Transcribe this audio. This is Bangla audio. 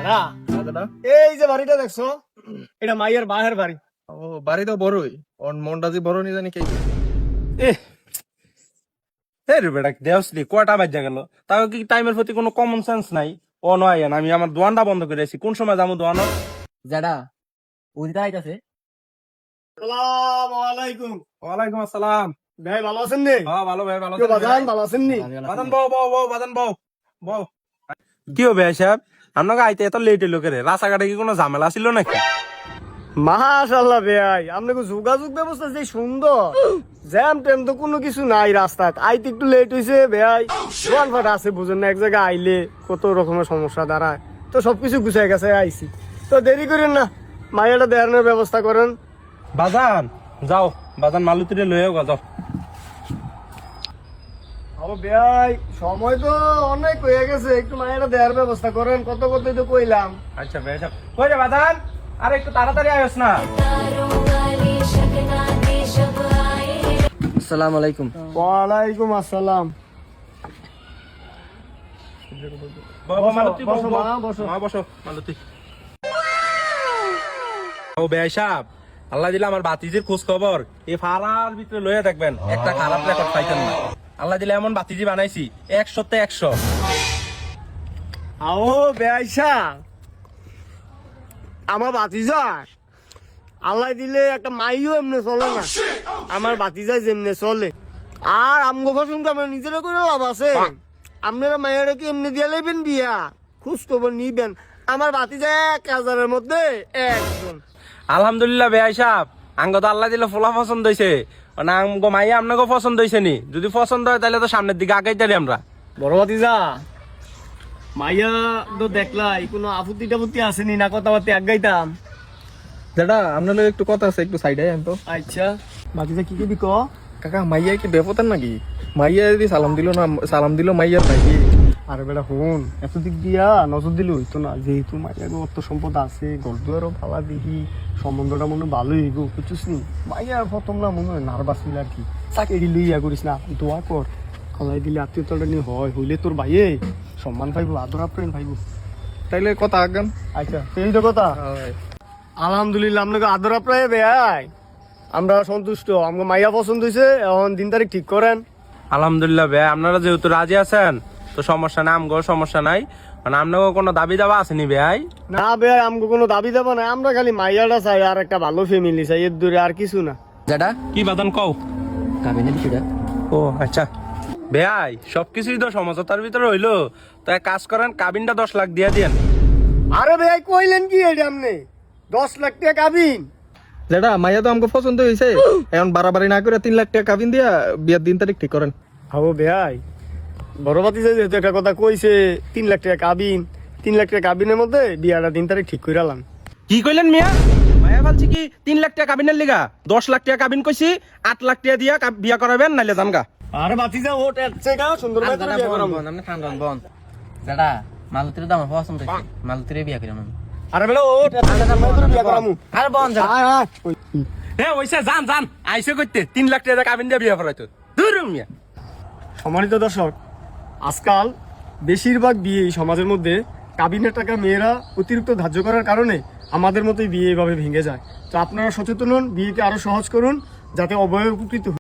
এই যে বাড়িটা দেখছো, এটা মাইয়ের বাহের বাড়ি। ও বাড়ি তো বড়ই, ওর মনটা যে বড় নি জানি কে। বেটা দেওসলি কয়টা বাজে গেল, তাও কি টাইমের প্রতি কোনো কমন সেন্স নাই? ও নয়, আমি আমার দোয়ানটা বন্ধ করে আছি, কোন সময় যাবো দোয়ানো? যাডা উদিতা আইতাছে। আসসালামু আলাইকুম। ওয়ালাইকুম আসসালাম। ভাই ভালো আছেন নি? হ্যাঁ ভালো ভাই, ভালো কেউ বাজান ভালো আছেন নি? বাদান বউ বউ বউ বাদান বউ বউ। কি হবে সাহেব, আপনাকে আইতে এত লেট এলো করে? রাস্তাঘাটে কি কোনো ঝামেলা ছিল নাকি? মাশাআল্লাহ ভাই, আপনাকে যোগাযোগ ব্যবস্থা যে সুন্দর, জ্যাম ট্যাম তো কোনো কিছু নাই রাস্তায়। আইতে একটু লেট হয়েছে ভাই, দোয়ান ফাটা আছে বুঝেন না, এক জায়গায় আইলে কত রকমের সমস্যা দাঁড়ায়, তো সবকিছু গুছাই গেছে আইছি। তো দেরি করেন না, মাইয়াটা দেয়ানোর ব্যবস্থা করেন। বাজান যাও, বাজান মালুতিরে লয়েও যাও। ও ভাই সময় তো অনেক হয়ে গেছে, একটু মাইয়াটা দেওয়ার ব্যবস্থা করেন। কত কতই তো কইলাম। আচ্ছা ভাই সাহেব, কই রে বাজান, আরে একটু তাড়াতাড়ি আয়স না। আসসালামু আলাইকুম। ওয়ালাইকুম আসসালাম। মালতী বসো, মা, বসো। বসো মালতী। ও ভাই সাহেব, আল্লাহ দিলে আমার বাতিজির খোঁজ খবর এই ফারার ভিতরে লইয়া দেখবেন, একটা খারাপ রেকর্ড পাইতেন না। আল্লাহ দিলে এমন বাতিজি বানাইছি 100তে 100। আও বেআইসা, আমার বাতিজা আল্লাহ দিলে একটা মাইও এমনি চলে না, আমার বাতিজা যেমনি চলে। আর আমগো পছন্দ আমার নিজের করে লাভ আছে। আপনারা মায়েরা কি এমনি দিয়ে লেবেন বিয়া, খোঁজ খবর নিবেন। আমার বাতিজা 1000-এর মধ্যে একজন। আলহামদুলিল্লাহ ভাই সাহেব, আঙ্গ তো আল্লাহ দিলে ফোলা পছন্দ হয়েছে, মানে আঙ্গ মাইয়া আপনাকে পছন্দ হয়েছে নি? যদি পছন্দ হয় তাহলে তো সামনের দিকে আগাইতারি আমরা। বড় বাতিজা মাইয়া তো দেখলাই, কোনো আপত্তি টাপত্তি আসেনি না? কথাবার্তা আগাইতাম। দাদা আপনার লগে একটু কথা আছে, একটু সাইডে আইন তো। আচ্ছা বাতিজা কি কি ক? কাকা মাইয়া কি বেপতান নাকি? মাইয়া যদি সালাম দিল না, সালাম দিল মাইয়ার নাকি? আরে বেটা হুন, এত দিক দিয়া নজর দিলে হইতো না। যেহেতু মাইয়ার অর্থ সম্পদ আছে, গল্পেরও ভালো দেখি, সম্বন্ধটা মনে হয় ভালোই হইব, বুঝছিস নি? মাইয়ার প্রথম না মনে হয় নার্ভাস ছিল আর কি। চাকরি লইয়া করিস না, দোয়া কর খলাই দিলে আত্মীয়তাটা নিয়ে হয়, হইলে তোর ভাইয়ে সম্মান পাইব, আদর আপ্যায়ন পাইব। তাইলে কথা আগান। আচ্ছা সেই তো কথা। আলহামদুলিল্লাহ আপনাকে আদর আপ্যায় ভাই, আমরা সন্তুষ্ট। আমাকে মাইয়া পছন্দ হয়েছে, এখন দিন তারিখ ঠিক করেন। আলহামদুলিল্লাহ ভাই, আপনারা যেহেতু রাজি আছেন তো সমস্যা নাই, আমগো সমস্যা নাই। মানে আপনাকে কোনো দাবি দাবা আসেনি ভাই? না ভাই, আমাকে কোনো দাবি দেবো না, আমরা খালি মাইয়াটা চাই আর একটা ভালো ফ্যামিলি চাই, এর দূরে আর কিছু না। যাডা কি বাদান কও? কাবিনের বিষয়টা ও আচ্ছা ভাই, সবকিছুই তো সমঝোতার ভিতরে হইলো, তো এক কাজ করেন, কাবিনটা 10 লাখ দিয়া দিয়েন। আরে ভাই কইলেন কি এটা আপনি? 10 লাখ টাকা কাবিন? দাদা মাইয়া তো আমাকে পছন্দ হয়েছে, এখন বাড়াবাড়ি না করে 3 লাখ টাকা কাবিন দিয়া বিয়ার দিন তারিখ ঠিক করেন। হবো ভাই, বড় বাতি যেহেতু একটা কথা কইছে, 3 লাখ টাকা কাবিন, 3 লাখ টাকা কাবিনের মধ্যে বিয়াটা দিন তারিখ ঠিক করে আলাম। কি কইলেন মিয়া? মায়া বলছি কি 3 লাখ টাকা কাবিনের লিগা 10 লাখ টাকা কাবিন কইছি, 8 লাখ টাকা দিয়া বিয়া করাবেন, নাইলে জানগা। আরে বাতি যা ওট এসছে গা, সুন্দর করে বিয়া করাবো। আপনি খান বন। যাডা মালুতির দাম পছন্দ হইছে, মালুতিরে বিয়া করিলাম। আরে বেটা ওট এসছে বিয়া করামু। আর বন যা। আয় আয়। এ ওইসে জান জান আইসে কইতে 3 লাখ টাকা কাবিন দিয়া বিয়া করাইতো দূর মিয়া। সম্মানিত দর্শক, আজকাল বেশিরভাগ বিয়ে সমাজের মধ্যে কাবিনের টাকা মেয়েরা অতিরিক্ত ধার্য করার কারণে আমাদের মতোই বিয়ে এভাবে ভেঙে যায়। তো আপনারা সচেতন হন, বিয়েকে আরো সহজ করুন যাতে অবয় উপকৃত